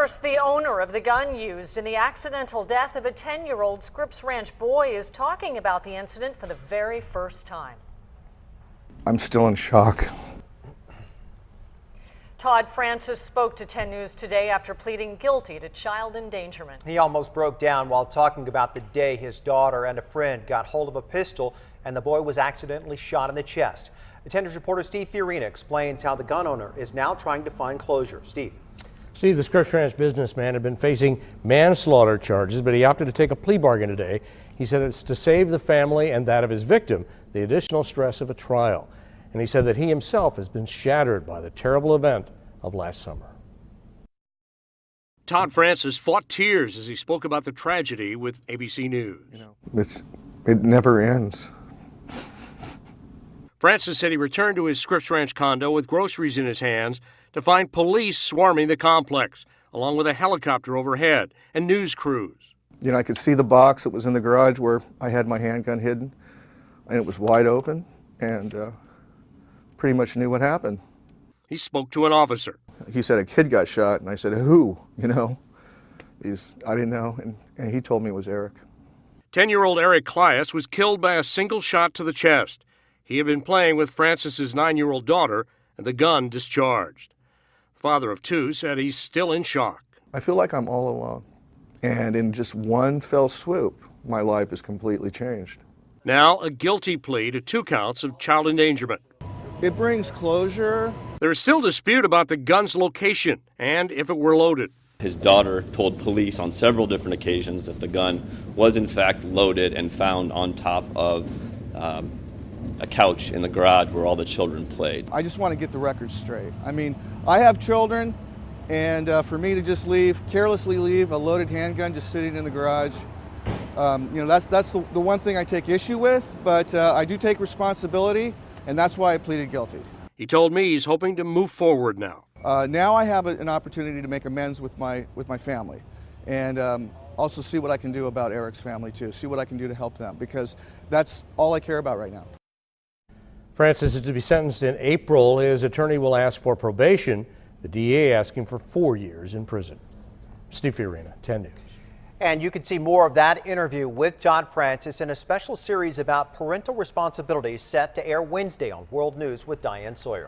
First, the owner of the gun used in the accidental death of a 10-year-old Scripps Ranch boy is talking about the incident for the very first time. I'm still in shock. Todd Francis spoke to 10 News today after pleading guilty to child endangerment. He almost broke down while talking about the day his daughter and a friend got hold of a pistol and the boy was accidentally shot in the chest. Attendance reporter Steve Fiorina explains how the gun owner is now trying to find closure. Steve. Steve, the Scripps Ranch businessman had been facing manslaughter charges, but he opted to take a plea bargain today. He said it's to save the family and that of his victim the additional stress of a trial. And he said that he himself has been shattered by the terrible event of last summer. Todd Francis fought tears as he spoke about the tragedy with ABC News. It never ends. Francis said he returned to his Scripps Ranch condo with groceries in his hands to find police swarming the complex, along with a helicopter overhead and news crews. I could see the box that was in the garage where I had my handgun hidden, and it was wide open, and pretty much knew what happened. He spoke to an officer. He said a kid got shot, and I said, who? I didn't know, and he told me it was Eric. 10-year-old Eric Clias was killed by a single shot to the chest. He had been playing with Francis's 9-year-old daughter, and the gun discharged. The father of two said he's still in shock. I feel like I'm all alone, and in just one fell swoop, my life is completely changed. Now a guilty plea to 2 counts of child endangerment. It brings closure. There is still dispute about the gun's location and if it were loaded. His daughter told police on several different occasions that the gun was in fact loaded and found on top of a couch in the garage where all the children played. I just want to get the record straight. I have children, and for me to just carelessly leave a loaded handgun just sitting in the garage, that's the one thing I take issue with, but I do take responsibility, and that's why I pleaded guilty. He told me he's hoping to move forward now. Now I have an opportunity to make amends with my family, and also see what I can do about Eric's family too, see what I can do to help them, because that's all I care about right now. Francis is to be sentenced in April. His attorney will ask for probation. The DA asking for 4 years in prison. Steve Fiorina, 10 News. And you can see more of that interview with Todd Francis in a special series about parental responsibility set to air Wednesday on World News with Diane Sawyer.